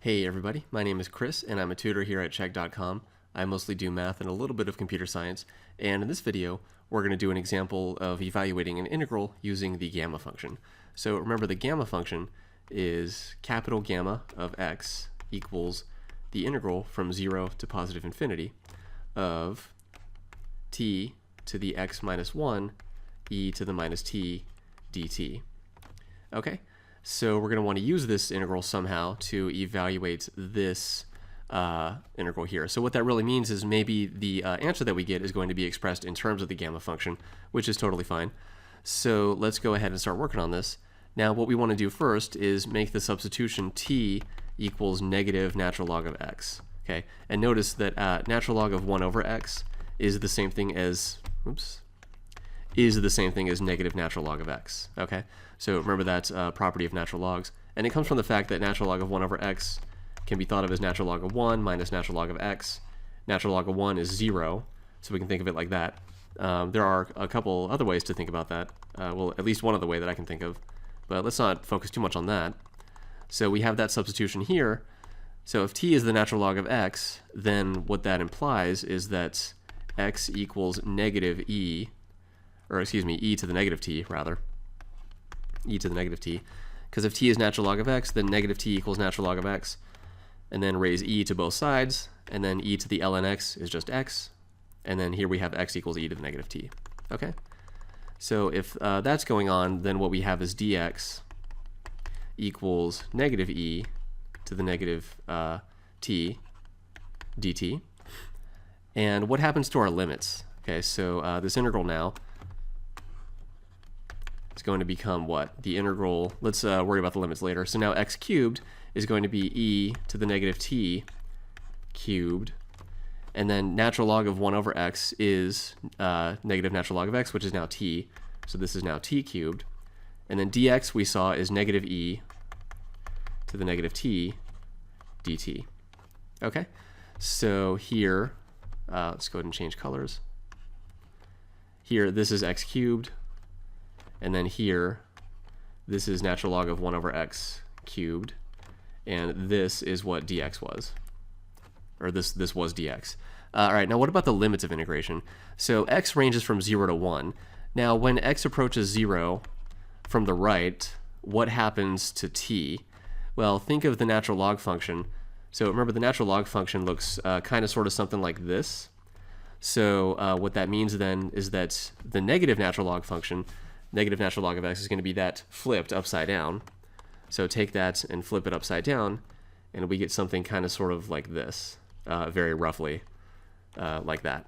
Hey everybody, my name is Chris and I'm a tutor here at Chegg.com. I mostly do math and a little bit of computer science, and in this video we're going to do an example of evaluating an integral using the gamma function. So remember, the gamma function is capital gamma of x equals the integral from 0 to positive infinity of t to the x minus 1 e to the minus t dt. Okay? So we're going to want to use this integral somehow to evaluate this integral here. So what that really means is maybe the answer that we get is going to be expressed in terms of the gamma function, which is totally fine. So let's go ahead and start working on this. Now what we want to do first is make the substitution t equals negative natural log of x. Okay, and notice that natural log of 1 over x is the same thing as, negative natural log of x. Okay, so remember that's a property of natural logs, and it comes from the fact that natural log of 1 over x can be thought of as natural log of 1 minus natural log of x. Natural log of 1 is 0, so we can think of it like that. There are a couple other ways to think about that. Well, at least one other way that I can think of, but let's not focus too much on that. So we have that substitution here. So if t is the natural log of x, then what that implies is that x equals negative e, or excuse me, e to the negative t, rather. E to the negative t. Because if t is natural log of x, then negative t equals natural log of x. And then raise e to both sides, and then e to the ln x is just x. And then here we have x equals e to the negative t. Okay? So if that's going on, then what we have is dx equals negative e to the negative t dt. And what happens to our limits? Okay, so this integral now is going to become what? The integral, let's worry about the limits later. So now x cubed is going to be e to the negative t cubed. And then natural log of 1 over x is negative natural log of x, which is now t. So this is now t cubed. And then dx we saw is negative e to the negative t dt. Okay, so here, let's go ahead and change colors. Here, this is x cubed. And then here, this is natural log of 1 over x cubed. And this is what dx was. Or this was dx. All right, now what about the limits of integration? So x ranges from 0 to 1. Now when x approaches 0 from the right, what happens to t? Well, think of the natural log function. So remember, the natural log function looks kind of sort of something like this. So what that means then is that the negative natural log function, negative natural log of x, is going to be that flipped upside down. So take that and flip it upside down, and we get something kind of sort of like this, very roughly, like that.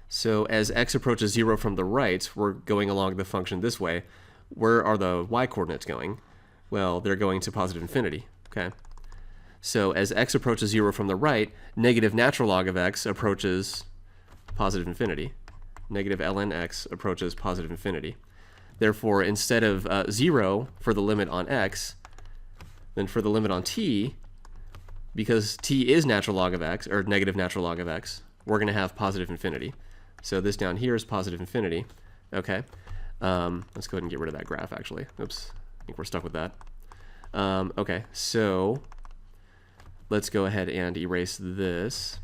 So as x approaches 0 from the right, we're going along the function this way. Where are the y-coordinates going? Well, they're going to positive infinity, okay? So as x approaches 0 from the right, negative natural log of x approaches positive infinity. Negative ln x approaches positive infinity. Therefore, instead of 0 for the limit on x, then for the limit on t, because t is natural log of x, or negative natural log of x, we're going to have positive infinity. So this down here is positive infinity. Okay, let's go ahead and get rid of that graph, actually. Oops, I think we're stuck with that. Okay, so let's go ahead and erase this.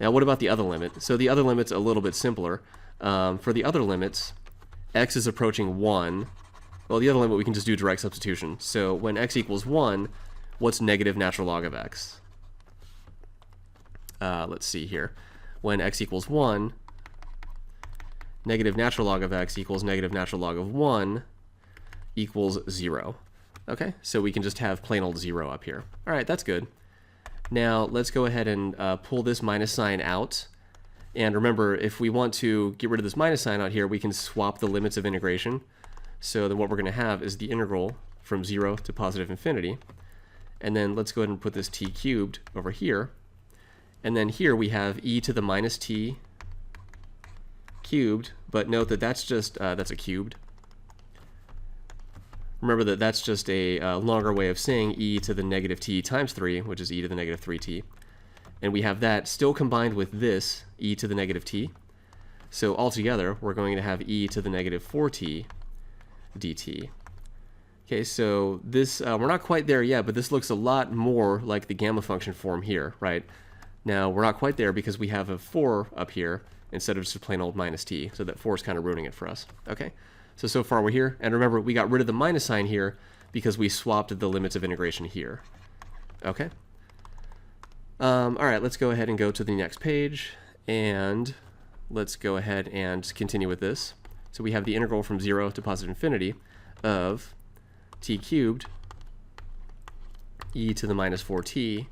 Now what about the other limit? So the other limit's a little bit simpler. For the other limits, x is approaching 1. Well, the other limit we can just do direct substitution. So when x equals 1, what's negative natural log of x? Let's see here. When x equals 1, negative natural log of x equals negative natural log of 1 equals 0. Okay, so we can just have plain old 0 up here. All right, that's good. Now let's go ahead and pull this minus sign out. And remember, if we want to get rid of this minus sign out here, we can swap the limits of integration. So then what we're going to have is the integral from 0 to positive infinity. And then let's go ahead and put this t cubed over here. And then here we have e to the minus t cubed. But note that that's just, that's a cubed. Remember that that's just a longer way of saying e to the negative t times 3, which is e to the negative 3t. And we have that still combined with this, e to the negative t. So altogether, we're going to have e to the negative 4t dt. Okay, so this, we're not quite there yet, but this looks a lot more like the gamma function form here, right? Now, we're not quite there because we have a 4 up here instead of just a plain old minus t, so that 4 is kind of ruining it for us, okay? So far we're here, and remember, we got rid of the minus sign here because we swapped the limits of integration here, okay? All right, let's go ahead and go to the next page, and let's go ahead and continue with this. So we have the integral from 0 to positive infinity of t cubed e to the minus 4t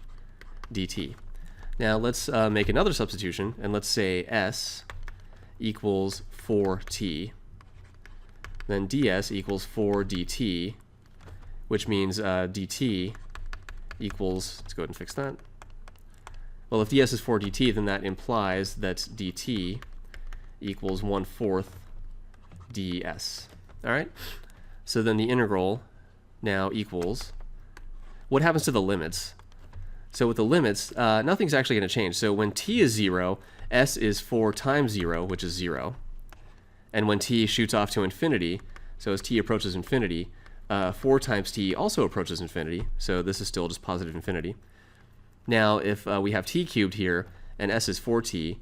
dt. Now let's make another substitution, and let's say s equals 4t. Then ds equals 4 dt, which means dt equals, let's go ahead and fix that. Well, if ds is 4 dt, then that implies that dt equals 1/4 ds. All right? So then the integral now equals, what happens to the limits? So with the limits, nothing's actually going to change. So when t is 0, s is 4 times 0, which is 0. And when t shoots off to infinity, so as t approaches infinity, 4 times t also approaches infinity. So this is still just positive infinity. Now, if we have t cubed here, and s is 4t,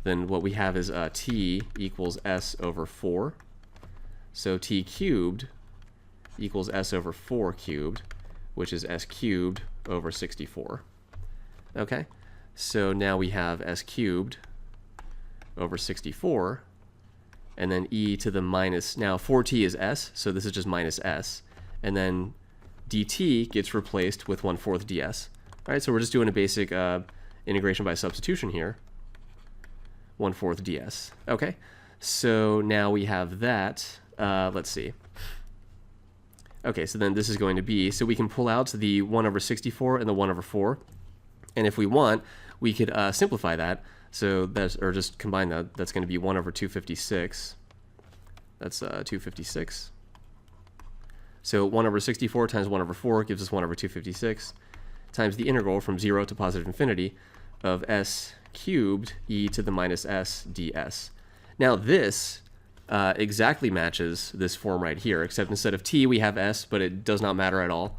then what we have is t equals s over 4. So t cubed equals s over 4 cubed, which is s cubed over 64. Okay, so now we have s cubed over 64, and then e to the minus, now 4t is s, so this is just minus s, and then dt gets replaced with 1/4 ds. All right, so we're just doing a basic integration by substitution here, 1/4 ds. Okay, so now we have that. Let's see. Okay, so then this is going to be, so we can pull out the 1 over 64 and the 1 over 4. And if we want, we could simplify that. So that's, or just combine that. That's going to be 1 over 256. That's 256. So 1 over 64 times 1 over 4 gives us 1 over 256 times the integral from 0 to positive infinity of s cubed e to the minus s ds. Now this exactly matches this form right here, except instead of t we have s, but it does not matter at all.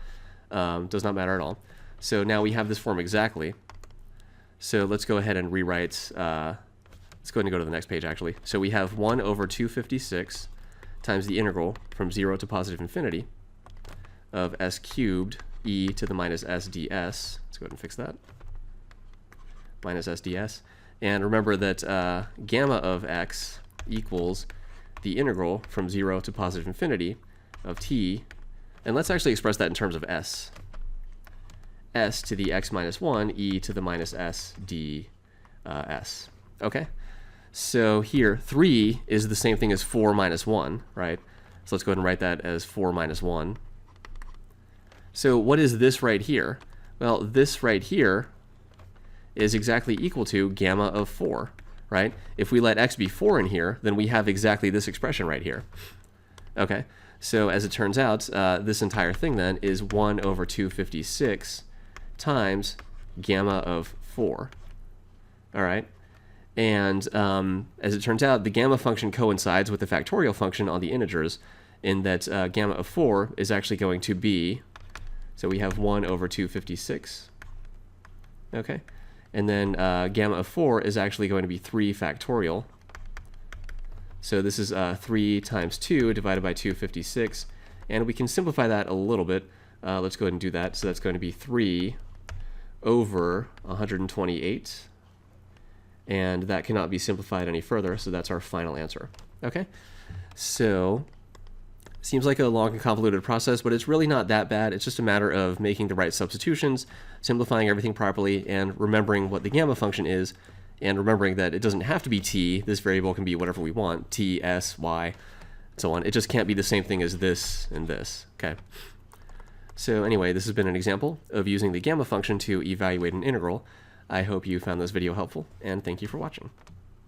So now we have this form exactly. So let's go ahead and rewrite, let's go ahead and go to the next page actually. So we have 1 over 256 times the integral from 0 to positive infinity of s cubed e to the minus s ds. Let's go ahead and fix that. Minus s ds. And remember that gamma of x equals the integral from 0 to positive infinity of t, and let's actually express that in terms of s. S to the x minus 1 e to the minus s ds. Okay? So here, 3 is the same thing as 4 minus 1, right? So let's go ahead and write that as 4 minus 1. So what is this right here? Well, this right here is exactly equal to gamma of 4. Right? If we let x be 4 in here, then we have exactly this expression right here. Okay, so as it turns out, this entire thing then is 1 over 256 times gamma of 4. All right, and as it turns out, the gamma function coincides with the factorial function on the integers in that gamma of 4 is actually going to be, so we have 1 over 256. Okay. And then gamma of 4 is actually going to be 3 factorial. So this is 3 times 2 divided by 256. And we can simplify that a little bit. Let's go ahead and do that. So that's going to be 3 over 128. And that cannot be simplified any further, so that's our final answer. Okay? So seems like a long and convoluted process, but it's really not that bad. It's just a matter of making the right substitutions, simplifying everything properly, and remembering what the gamma function is, and remembering that it doesn't have to be t. This variable can be whatever we want, t, s, y, and so on. It just can't be the same thing as this and this. Okay. So anyway, this has been an example of using the gamma function to evaluate an integral. I hope you found this video helpful, and thank you for watching.